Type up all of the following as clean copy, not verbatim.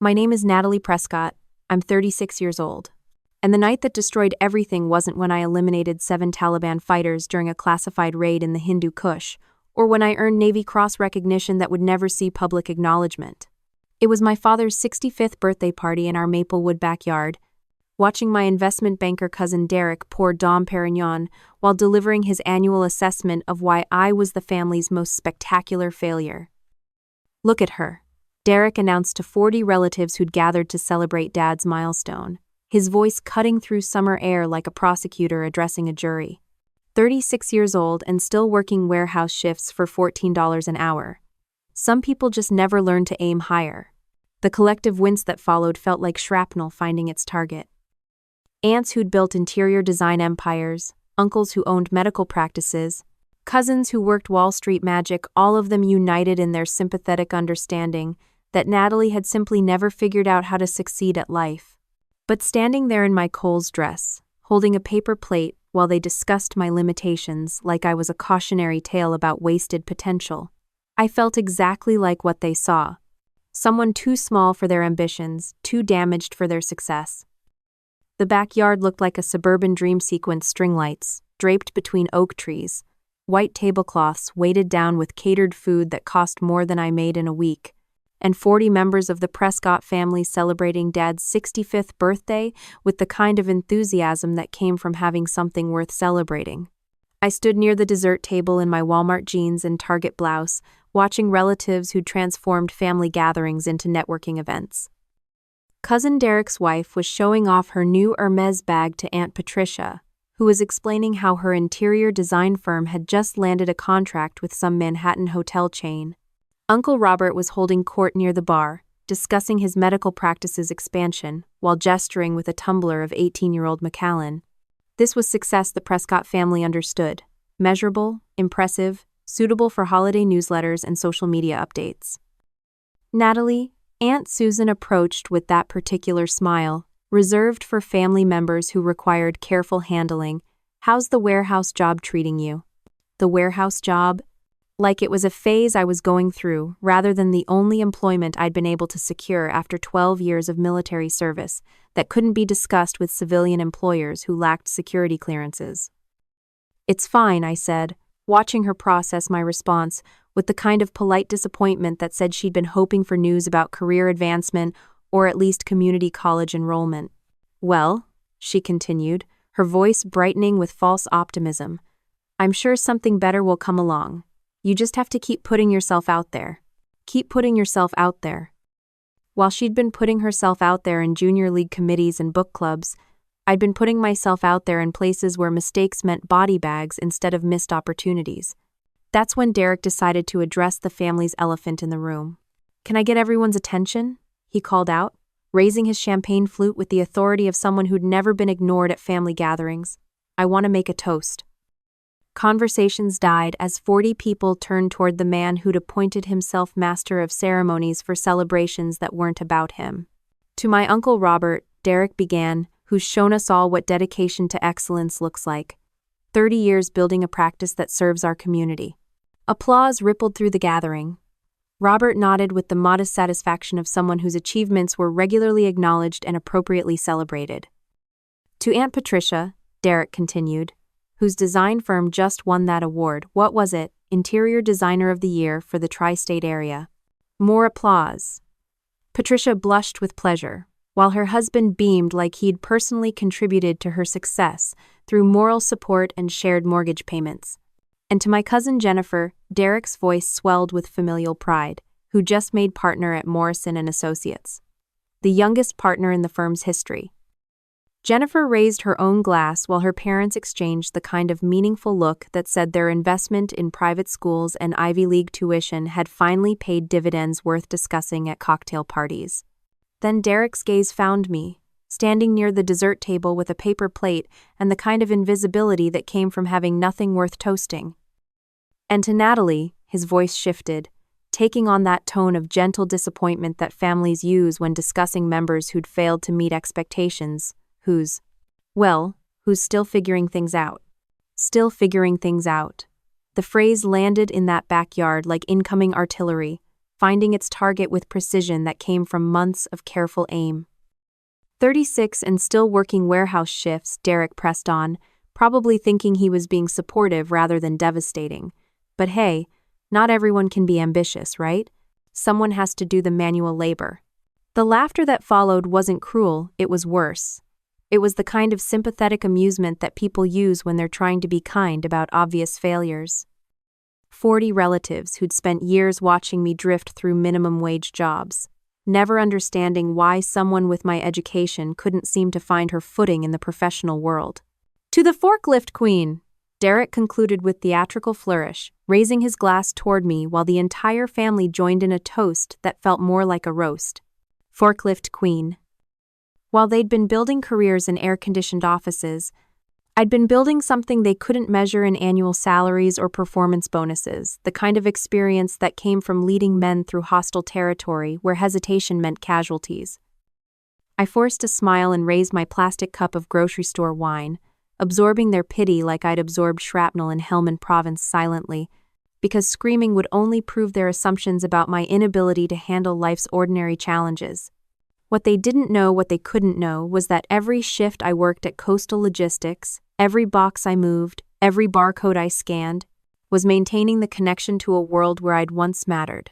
My name is Natalie Prescott. I'm 36 years old. And the night that destroyed everything wasn't when I eliminated 7 Taliban fighters during a classified raid in the Hindu Kush, or when I earned Navy Cross recognition that would never see public acknowledgement. It was my father's 65th birthday party in our Maplewood backyard, watching my investment banker cousin Derek pour Dom Perignon while delivering his annual assessment of why I was the family's most spectacular failure. "Look at her," Derek announced to 40 relatives who'd gathered to celebrate Dad's milestone, his voice cutting through summer air like a prosecutor addressing a jury. 36 years old and still working warehouse shifts for $14 an hour. Some people just never learned to aim higher. The collective wince that followed felt like shrapnel finding its target. Aunts who'd built interior design empires, uncles who owned medical practices, cousins who worked Wall Street magic, all of them united in their sympathetic understanding that Natalie had simply never figured out how to succeed at life. But standing there in my Kohl's dress, holding a paper plate while they discussed my limitations like I was a cautionary tale about wasted potential, I felt exactly like what they saw. Someone too small for their ambitions, too damaged for their success. The backyard looked like a suburban dream sequence, string lights, draped between oak trees, white tablecloths weighted down with catered food that cost more than I made in a week, and 40 members of the Prescott family celebrating Dad's 65th birthday with the kind of enthusiasm that came from having something worth celebrating. I stood near the dessert table in my Walmart jeans and Target blouse, watching relatives who'd transformed family gatherings into networking events. Cousin Derek's wife was showing off her new Hermes bag to Aunt Patricia, who was explaining how her interior design firm had just landed a contract with some Manhattan hotel chain. Uncle Robert was holding court near the bar, discussing his medical practice's expansion, while gesturing with a tumbler of 18-year-old Macallan. This was success the Prescott family understood: measurable, impressive, suitable for holiday newsletters and social media updates. Natalie, Aunt Susan approached with that particular smile, reserved for family members who required careful handling. "How's the warehouse job treating you?" The warehouse job? Like it was a phase I was going through, rather than the only employment I'd been able to secure after 12 years of military service that couldn't be discussed with civilian employers who lacked security clearances. "It's fine," I said, watching her process my response with the kind of polite disappointment that said she'd been hoping for news about career advancement or at least community college enrollment. "Well," she continued, her voice brightening with false optimism, "I'm sure something better will come along. You just have to keep putting yourself out there. Keep putting yourself out there." While she'd been putting herself out there in junior league committees and book clubs, I'd been putting myself out there in places where mistakes meant body bags instead of missed opportunities. That's when Derek decided to address the family's elephant in the room. "Can I get everyone's attention?" he called out, raising his champagne flute with the authority of someone who'd never been ignored at family gatherings. "I want to make a toast." Conversations died as 40 people turned toward the man who'd appointed himself master of ceremonies for celebrations that weren't about him. "To my Uncle Robert," Derek began, "who's shown us all what dedication to excellence looks like. 30 years building a practice that serves our community." Applause rippled through the gathering. Robert nodded with the modest satisfaction of someone whose achievements were regularly acknowledged and appropriately celebrated. "To Aunt Patricia," Derek continued, "whose design firm just won that award. What was it? Interior Designer of the Year for the tri-state area." More applause. Patricia blushed with pleasure, while her husband beamed like he'd personally contributed to her success through moral support and shared mortgage payments. And to my cousin Jennifer, Derek's voice swelled with familial pride, who just made partner at Morrison & Associates, the youngest partner in the firm's history. Jennifer raised her own glass while her parents exchanged the kind of meaningful look that said their investment in private schools and Ivy League tuition had finally paid dividends worth discussing at cocktail parties. Then Derek's gaze found me, standing near the dessert table with a paper plate and the kind of invisibility that came from having nothing worth toasting. And to Natalie, his voice shifted, taking on that tone of gentle disappointment that families use when discussing members who'd failed to meet expectations, who's still figuring things out. Still figuring things out. The phrase landed in that backyard like incoming artillery, finding its target with precision that came from months of careful aim. 36 and still working warehouse shifts, Derek pressed on, probably thinking he was being supportive rather than devastating. But hey, not everyone can be ambitious, right? Someone has to do the manual labor. The laughter that followed wasn't cruel, it was worse. It was the kind of sympathetic amusement that people use when they're trying to be kind about obvious failures. 40 relatives who'd spent years watching me drift through minimum wage jobs, never understanding why someone with my education couldn't seem to find her footing in the professional world. To the forklift queen, Derek concluded with theatrical flourish, raising his glass toward me while the entire family joined in a toast that felt more like a roast. Forklift queen. While they'd been building careers in air-conditioned offices, I'd been building something they couldn't measure in annual salaries or performance bonuses, the kind of experience that came from leading men through hostile territory where hesitation meant casualties. I forced a smile and raised my plastic cup of grocery store wine, absorbing their pity like I'd absorbed shrapnel in Helmand Province silently, because screaming would only prove their assumptions about my inability to handle life's ordinary challenges. What they didn't know, what they couldn't know, was that every shift I worked at Coastal Logistics, every box I moved, every barcode I scanned, was maintaining the connection to a world where I'd once mattered.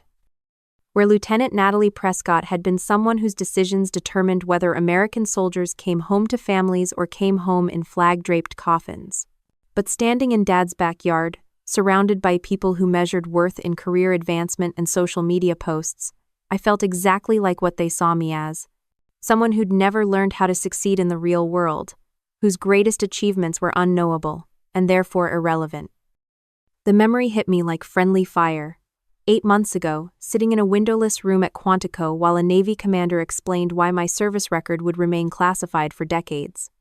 Where Lieutenant Natalie Prescott had been someone whose decisions determined whether American soldiers came home to families or came home in flag-draped coffins. But standing in Dad's backyard, surrounded by people who measured worth in career advancement and social media posts, I felt exactly like what they saw me as. Someone who'd never learned how to succeed in the real world, whose greatest achievements were unknowable, and therefore irrelevant. The memory hit me like friendly fire. 8 months ago, sitting in a windowless room at Quantico while a Navy commander explained why my service record would remain classified for decades.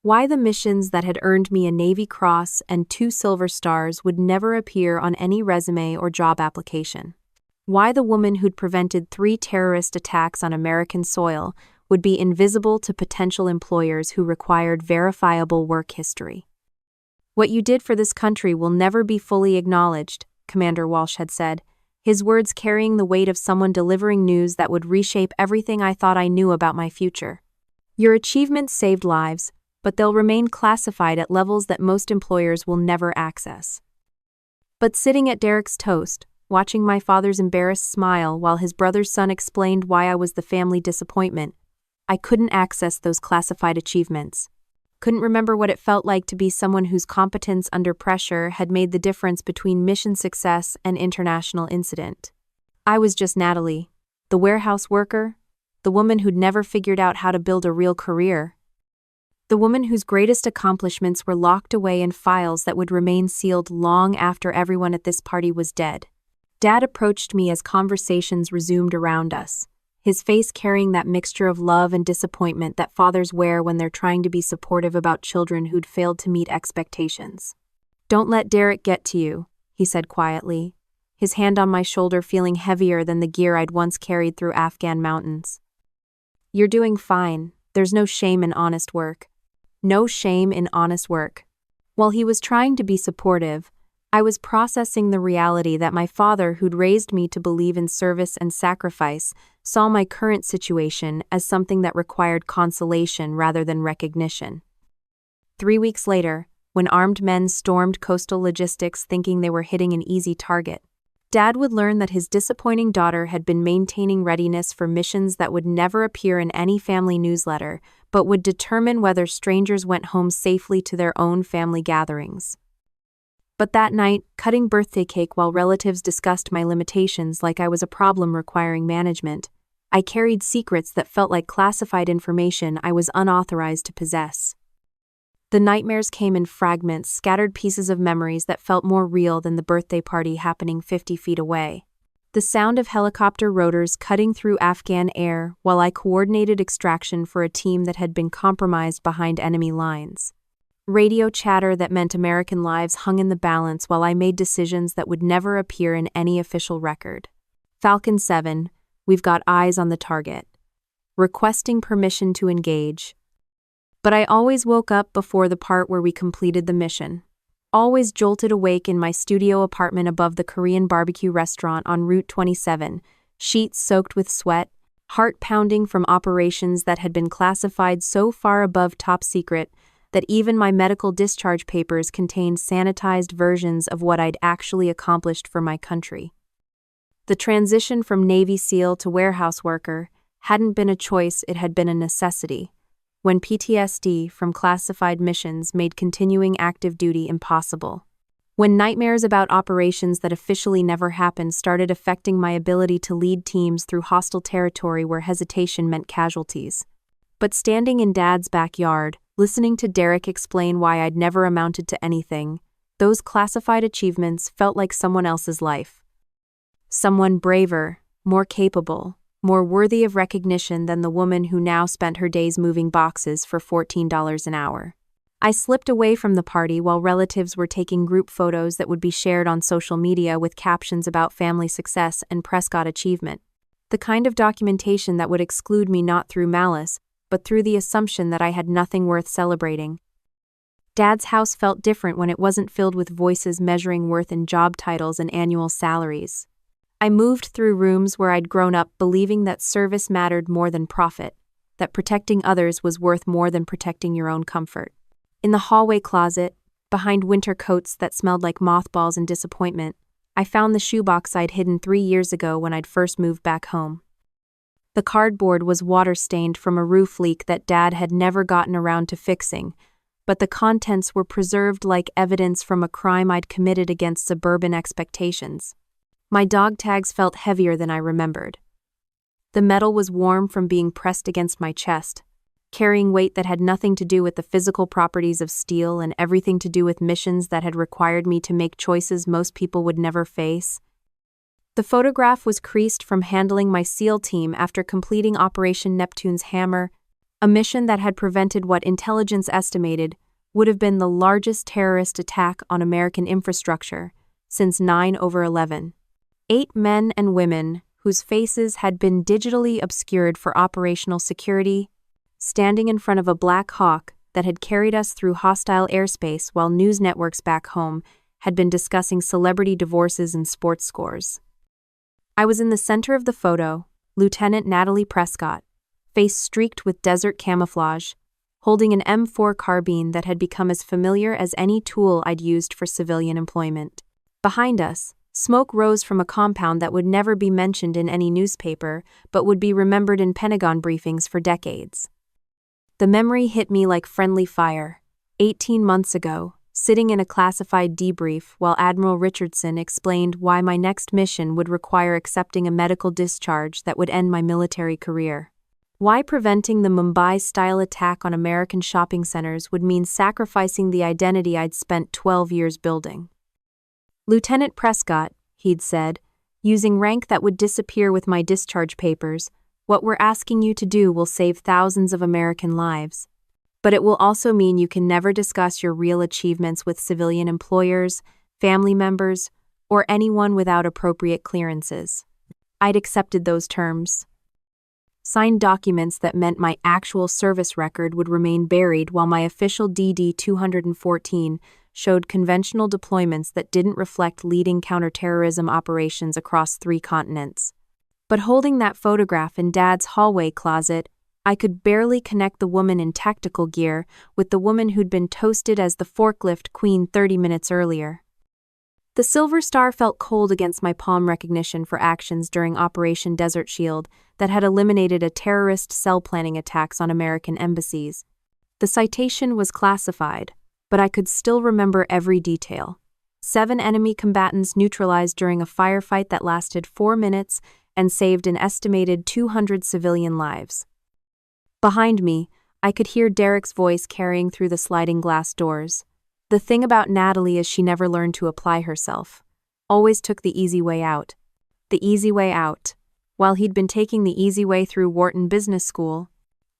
Why the missions that had earned me a Navy Cross and 2 Silver Stars would never appear on any resume or job application. Why the woman who'd prevented 3 terrorist attacks on American soil would be invisible to potential employers who required verifiable work history. What you did for this country will never be fully acknowledged, Commander Walsh had said, his words carrying the weight of someone delivering news that would reshape everything I thought I knew about my future. Your achievements saved lives, but they'll remain classified at levels that most employers will never access. But sitting at Derek's toast, watching my father's embarrassed smile while his brother's son explained why I was the family disappointment, I couldn't access those classified achievements. Couldn't remember what it felt like to be someone whose competence under pressure had made the difference between mission success and international incident. I was just Natalie, the warehouse worker, the woman who'd never figured out how to build a real career. The woman whose greatest accomplishments were locked away in files that would remain sealed long after everyone at this party was dead. Dad approached me as conversations resumed around us, his face carrying that mixture of love and disappointment that fathers wear when they're trying to be supportive about children who'd failed to meet expectations. "Don't let Derek get to you," he said quietly, his hand on my shoulder feeling heavier than the gear I'd once carried through Afghan mountains. "You're doing fine. There's no shame in honest work." No shame in honest work. While he was trying to be supportive, I was processing the reality that my father, who'd raised me to believe in service and sacrifice, saw my current situation as something that required consolation rather than recognition. 3 weeks later, when armed men stormed Coastal Logistics thinking they were hitting an easy target, Dad would learn that his disappointing daughter had been maintaining readiness for missions that would never appear in any family newsletter, but would determine whether strangers went home safely to their own family gatherings. But that night, cutting birthday cake while relatives discussed my limitations like I was a problem requiring management, I carried secrets that felt like classified information I was unauthorized to possess. The nightmares came in fragments, scattered pieces of memories that felt more real than the birthday party happening 50 feet away. The sound of helicopter rotors cutting through Afghan air while I coordinated extraction for a team that had been compromised behind enemy lines. Radio chatter that meant American lives hung in the balance while I made decisions that would never appear in any official record. Falcon 7, we've got eyes on the target. Requesting permission to engage. But I always woke up before the part where we completed the mission. Always jolted awake in my studio apartment above the Korean barbecue restaurant on Route 27, sheets soaked with sweat, heart pounding from operations that had been classified so far above top secret that even my medical discharge papers contained sanitized versions of what I'd actually accomplished for my country. The transition from Navy SEAL to warehouse worker hadn't been a choice, it had been a necessity, when PTSD from classified missions made continuing active duty impossible. When nightmares about operations that officially never happened started affecting my ability to lead teams through hostile territory where hesitation meant casualties. But standing in Dad's backyard, listening to Derek explain why I'd never amounted to anything, those classified achievements felt like someone else's life. Someone braver, more capable, more worthy of recognition than the woman who now spent her days moving boxes for $14 an hour. I slipped away from the party while relatives were taking group photos that would be shared on social media with captions about family success and Prescott achievement. The kind of documentation that would exclude me not through malice, but through the assumption that I had nothing worth celebrating. Dad's house felt different when it wasn't filled with voices measuring worth in job titles and annual salaries. I moved through rooms where I'd grown up believing that service mattered more than profit, that protecting others was worth more than protecting your own comfort. In the hallway closet, behind winter coats that smelled like mothballs and disappointment, I found the shoebox I'd hidden 3 years ago when I'd first moved back home. The cardboard was water-stained from a roof leak that Dad had never gotten around to fixing, but the contents were preserved like evidence from a crime I'd committed against suburban expectations. My dog tags felt heavier than I remembered. The metal was warm from being pressed against my chest, carrying weight that had nothing to do with the physical properties of steel and everything to do with missions that had required me to make choices most people would never face. The photograph was creased from handling my SEAL team after completing Operation Neptune's Hammer, a mission that had prevented what intelligence estimated would have been the largest terrorist attack on American infrastructure since 9/11. 8 men and women, whose faces had been digitally obscured for operational security, standing in front of a Black Hawk that had carried us through hostile airspace while news networks back home had been discussing celebrity divorces and sports scores. I was in the center of the photo, Lieutenant Natalie Prescott, face streaked with desert camouflage, holding an M4 carbine that had become as familiar as any tool I'd used for civilian employment. Behind us, smoke rose from a compound that would never be mentioned in any newspaper but would be remembered in Pentagon briefings for decades. The memory hit me like friendly fire. 18 months ago, sitting in a classified debrief while Admiral Richardson explained why my next mission would require accepting a medical discharge that would end my military career. Why preventing the Mumbai-style attack on American shopping centers would mean sacrificing the identity I'd spent 12 years building. Lieutenant Prescott, he'd said, using rank that would disappear with my discharge papers, what we're asking you to do will save thousands of American lives. But it will also mean you can never discuss your real achievements with civilian employers, family members, or anyone without appropriate clearances. I'd accepted those terms. Signed documents that meant my actual service record would remain buried while my official DD 214 showed conventional deployments that didn't reflect leading counterterrorism operations across 3 continents. But holding that photograph in Dad's hallway closet, I could barely connect the woman in tactical gear with the woman who'd been toasted as the forklift queen 30 minutes earlier. The silver star felt cold against my palm recognition for actions during Operation Desert Shield that had eliminated a terrorist cell planning attacks on American embassies. The citation was classified, but I could still remember every detail. 7 enemy combatants neutralized during a firefight that lasted 4 minutes and saved an estimated 200 civilian lives. Behind me, I could hear Derek's voice carrying through the sliding glass doors. The thing about Natalie is she never learned to apply herself. Always took the easy way out. The easy way out. While he'd been taking the easy way through Wharton Business School,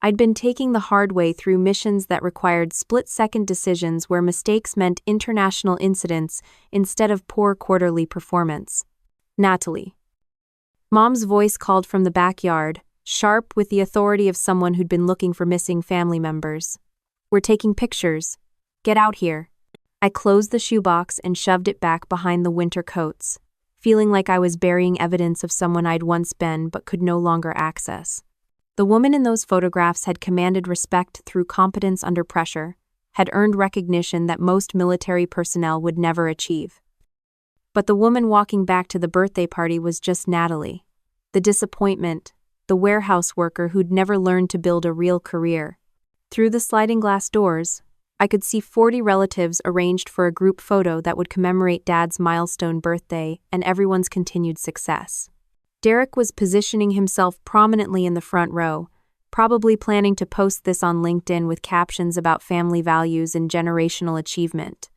I'd been taking the hard way through missions that required split-second decisions where mistakes meant international incidents instead of poor quarterly performance. Natalie. Mom's voice called from the backyard, sharp with the authority of someone who'd been looking for missing family members. "We're taking pictures. Get out here." I closed the shoebox and shoved it back behind the winter coats. feeling like I was burying evidence of someone I'd once been but could no longer access. The woman in those photographs had commanded respect through competence under pressure, had earned recognition that most military personnel would never achieve. But the woman walking back to the birthday party was just Natalie. The disappointment, the warehouse worker who'd never learned to build a real career. Through the sliding glass doors, I could see 40 relatives arranged for a group photo that would commemorate Dad's milestone birthday and everyone's continued success. Derek was positioning himself prominently in the front row, probably planning to post this on LinkedIn with captions about family values and generational achievement.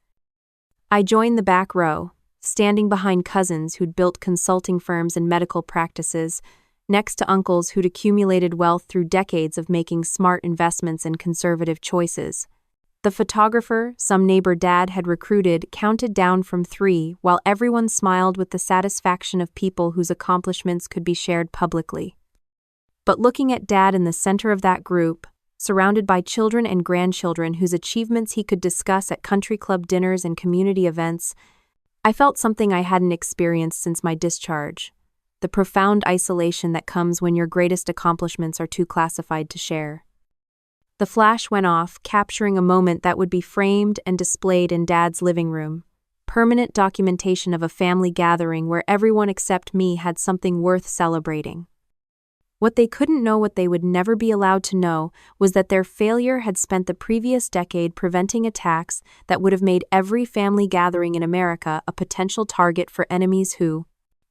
I joined the back row, standing behind cousins who'd built consulting firms and medical practices, next to uncles who'd accumulated wealth through decades of making smart investments and conservative choices. The photographer some neighbor dad had recruited counted down from 3 while everyone smiled with the satisfaction of people whose accomplishments could be shared publicly. But looking at Dad in the center of that group, surrounded by children and grandchildren whose achievements he could discuss at country club dinners and community events, I felt something I hadn't experienced since my discharge: the profound isolation that comes when your greatest accomplishments are too classified to share. The flash went off, capturing a moment that would be framed and displayed in Dad's living room, permanent documentation of a family gathering where everyone except me had something worth celebrating. What they couldn't know, what they would never be allowed to know, was that their failure had spent the previous decade preventing attacks that would have made every family gathering in America a potential target for enemies who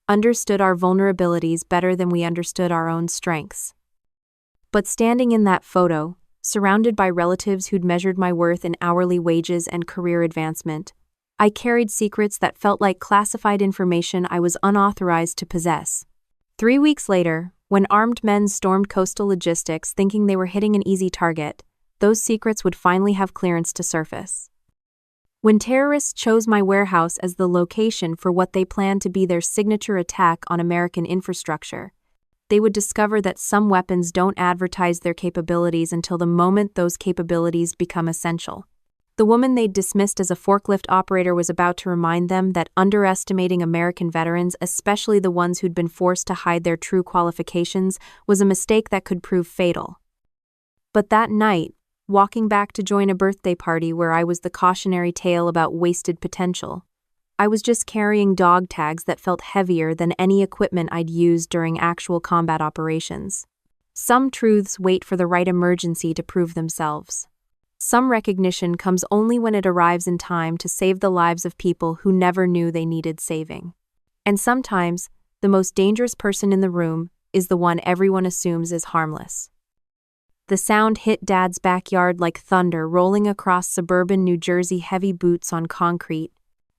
understood our vulnerabilities better than we understood our own strengths. But standing in that photo, surrounded by relatives who'd measured my worth in hourly wages and career advancement, I carried secrets that felt like classified information I was unauthorized to possess. 3 weeks later, when armed men stormed coastal logistics thinking they were hitting an easy target, those secrets would finally have clearance to surface. When terrorists chose my warehouse as the location for what they planned to be their signature attack on American infrastructure, they would discover that some weapons don't advertise their capabilities until the moment those capabilities become essential. The woman they'd dismissed as a forklift operator was about to remind them that underestimating American veterans, especially the ones who'd been forced to hide their true qualifications, was a mistake that could prove fatal. But that night, walking back to join a birthday party where I was the cautionary tale about wasted potential, I was just carrying dog tags that felt heavier than any equipment I'd used during actual combat operations. Some truths wait for the right emergency to prove themselves. Some recognition comes only when it arrives in time to save the lives of people who never knew they needed saving. And sometimes, the most dangerous person in the room is the one everyone assumes is harmless. The sound hit Dad's backyard like thunder rolling across suburban New Jersey, heavy boots on concrete,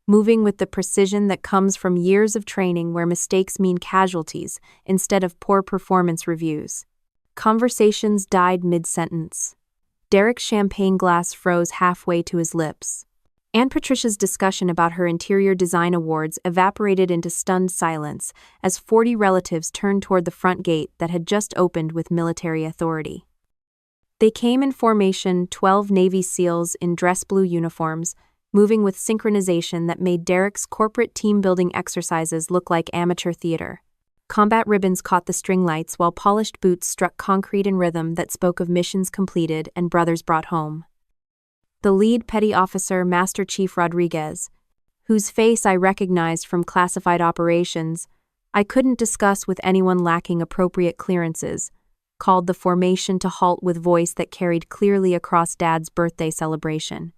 moving with the precision that comes from years of training where mistakes mean casualties instead of poor performance reviews. Conversations died mid-sentence. Derek's champagne glass froze halfway to his lips. Aunt Patricia's discussion about her interior design awards evaporated into stunned silence as 40 relatives turned toward the front gate that had just opened with military authority. They came in formation, 12 Navy SEALs in dress blue uniforms, moving with synchronization that made Derek's corporate team-building exercises look like amateur theater. Combat ribbons caught the string lights while polished boots struck concrete in rhythm that spoke of missions completed and brothers brought home. The lead petty officer, Master Chief Rodriguez, whose face I recognized from classified operations, I couldn't discuss with anyone lacking appropriate clearances, called the formation to halt with voice that carried clearly across Dad's birthday celebration.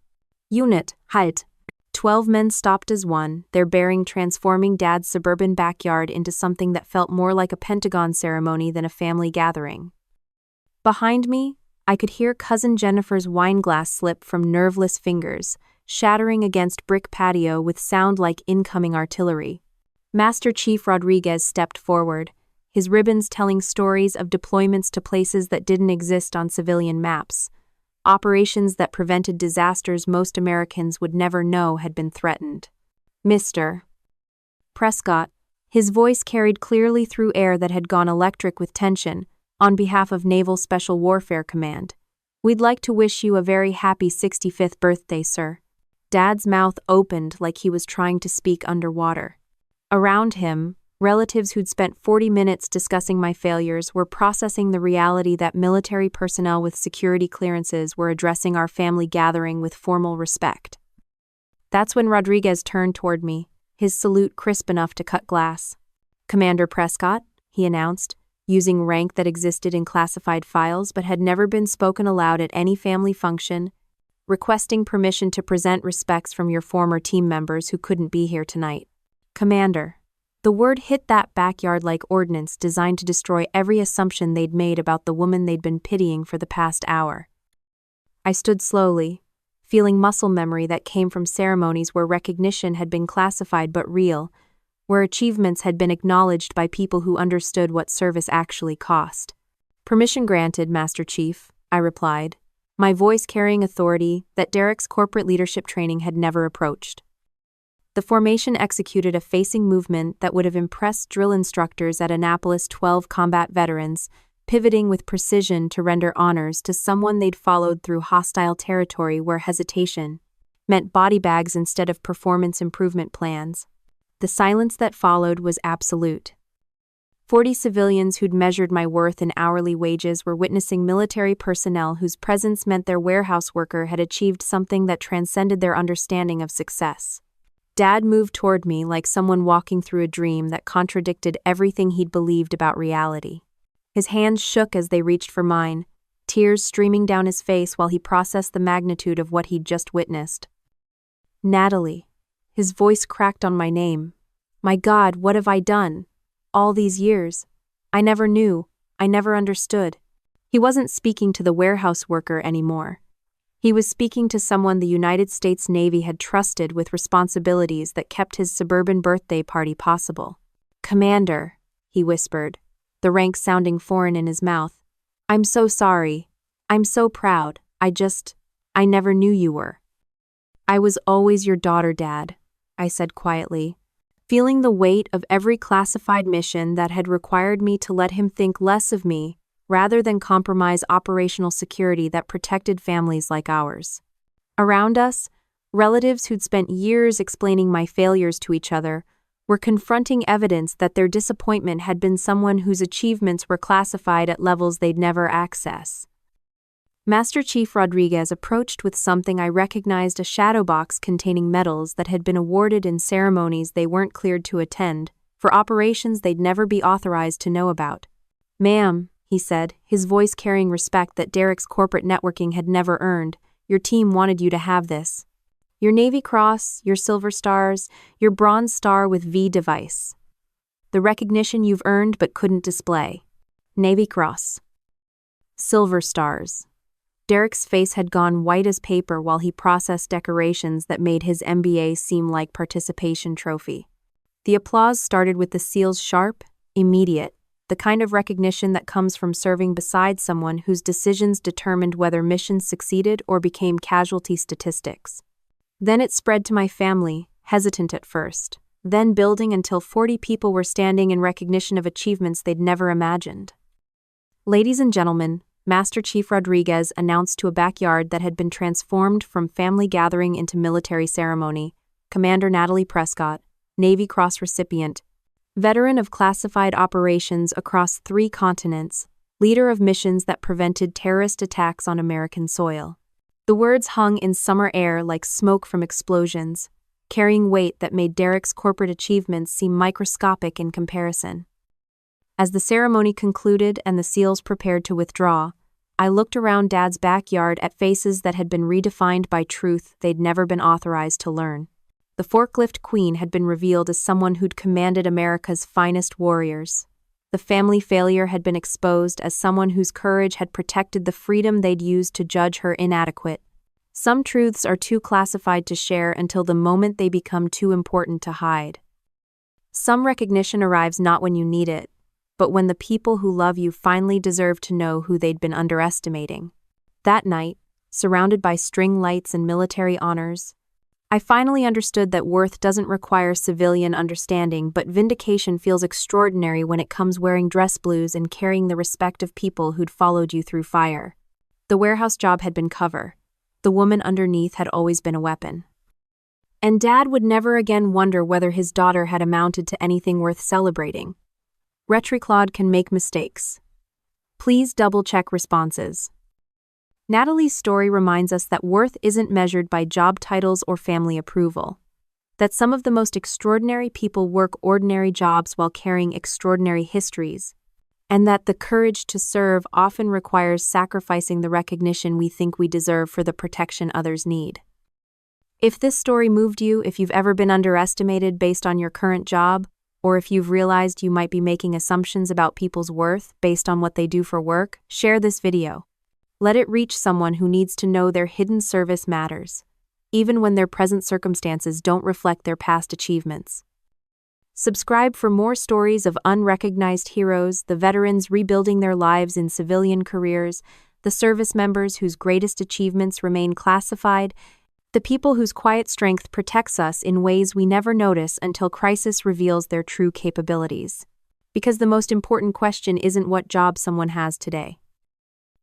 Unit, halt. 12 men stopped as one, their bearing transforming Dad's suburban backyard into something that felt more like a Pentagon ceremony than a family gathering. Behind me, I could hear Cousin Jennifer's wine glass slip from nerveless fingers, shattering against brick patio with sound like incoming artillery. Master Chief Rodriguez stepped forward, his ribbons telling stories of deployments to places that didn't exist on civilian maps. Operations that prevented disasters most Americans would never know had been threatened. Mr. Prescott, his voice carried clearly through air that had gone electric with tension, on behalf of Naval Special Warfare Command. We'd like to wish you a very happy 65th birthday, sir. Dad's mouth opened like he was trying to speak underwater. Around him, relatives who'd spent 40 minutes discussing my failures were processing the reality that military personnel with security clearances were addressing our family gathering with formal respect. That's when Rodriguez turned toward me, his salute crisp enough to cut glass. "Commander Prescott," he announced, using rank that existed in classified files but had never been spoken aloud at any family function, "requesting permission to present respects from your former team members who couldn't be here tonight." Commander. The word hit that backyard like ordnance designed to destroy every assumption they'd made about the woman they'd been pitying for the past hour. I stood slowly, feeling muscle memory that came from ceremonies where recognition had been classified but real, where achievements had been acknowledged by people who understood what service actually cost. "Permission granted, Master Chief," I replied, my voice carrying authority that Derek's corporate leadership training had never approached. The formation executed a facing movement that would have impressed drill instructors at Annapolis 12 combat veterans, pivoting with precision to render honors to someone they'd followed through hostile territory where hesitation meant body bags instead of performance improvement plans. The silence that followed was absolute. 40 civilians who'd measured my worth in hourly wages were witnessing military personnel whose presence meant their warehouse worker had achieved something that transcended their understanding of success. Dad moved toward me like someone walking through a dream that contradicted everything he'd believed about reality. His hands shook as they reached for mine, tears streaming down his face while he processed the magnitude of what he'd just witnessed. "Natalie." His voice cracked on my name. "My God, what have I done? All these years. I never knew. I never understood." He wasn't speaking to the warehouse worker anymore. He was speaking to someone the United States Navy had trusted with responsibilities that kept his suburban birthday party possible. "Commander," he whispered, the rank sounding foreign in his mouth. "I'm so sorry. I'm so proud. I never knew you were." "I was always your daughter, Dad," I said quietly, feeling the weight of every classified mission that had required me to let him think less of me rather than compromise operational security that protected families like ours. Around us, relatives who'd spent years explaining my failures to each other were confronting evidence that their disappointment had been someone whose achievements were classified at levels they'd never access. Master Chief Rodriguez approached with something I recognized, a shadow box containing medals that had been awarded in ceremonies they weren't cleared to attend, for operations they'd never be authorized to know about. "Ma'am," he said, his voice carrying respect that Derek's corporate networking had never earned, "your team wanted you to have this. Your Navy Cross, your Silver Stars, your Bronze Star with V device. The recognition you've earned but couldn't display. Navy Cross. Silver Stars." Derek's face had gone white as paper while he processed decorations that made his MBA seem like participation trophy. The applause started with the SEAL's sharp, immediate, the kind of recognition that comes from serving beside someone whose decisions determined whether missions succeeded or became casualty statistics. Then it spread to my family, hesitant at first, then building until 40 people were standing in recognition of achievements they'd never imagined. "Ladies and gentlemen," Master Chief Rodriguez announced to a backyard that had been transformed from family gathering into military ceremony, "Commander Natalie Prescott, Navy Cross recipient, veteran of classified operations across 3 continents, leader of missions that prevented terrorist attacks on American soil." The words hung in summer air like smoke from explosions, carrying weight that made Derek's corporate achievements seem microscopic in comparison. As the ceremony concluded and the SEALs prepared to withdraw, I looked around Dad's backyard at faces that had been redefined by truth they'd never been authorized to learn. The forklift queen had been revealed as someone who'd commanded America's finest warriors. The family failure had been exposed as someone whose courage had protected the freedom they'd used to judge her inadequate. Some truths are too classified to share until the moment they become too important to hide. Some recognition arrives not when you need it, but when the people who love you finally deserve to know who they'd been underestimating. That night, surrounded by string lights and military honors, I finally understood that worth doesn't require civilian understanding, but vindication feels extraordinary when it comes wearing dress blues and carrying the respect of people who'd followed you through fire. The warehouse job had been cover. The woman underneath had always been a weapon. And Dad would never again wonder whether his daughter had amounted to anything worth celebrating. Ridiculed can make mistakes. Please double-check responses. Natalie's story reminds us that worth isn't measured by job titles or family approval. That some of the most extraordinary people work ordinary jobs while carrying extraordinary histories. And that the courage to serve often requires sacrificing the recognition we think we deserve for the protection others need. If this story moved you, if you've ever been underestimated based on your current job, or if you've realized you might be making assumptions about people's worth based on what they do for work, share this video. Let it reach someone who needs to know their hidden service matters, even when their present circumstances don't reflect their past achievements. Subscribe for more stories of unrecognized heroes, the veterans rebuilding their lives in civilian careers, the service members whose greatest achievements remain classified, the people whose quiet strength protects us in ways we never notice until crisis reveals their true capabilities. Because the most important question isn't what job someone has today.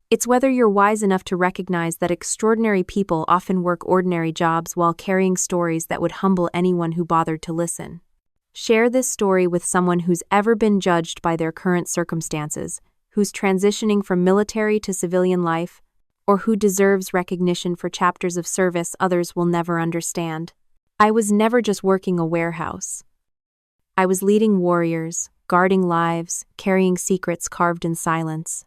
It's whether you're wise enough to recognize that extraordinary people often work ordinary jobs while carrying stories that would humble anyone who bothered to listen. Share this story with someone who's ever been judged by their current circumstances, who's transitioning from military to civilian life, or who deserves recognition for chapters of service others will never understand. I was never just working a warehouse. I was leading warriors, guarding lives, carrying secrets carved in silence.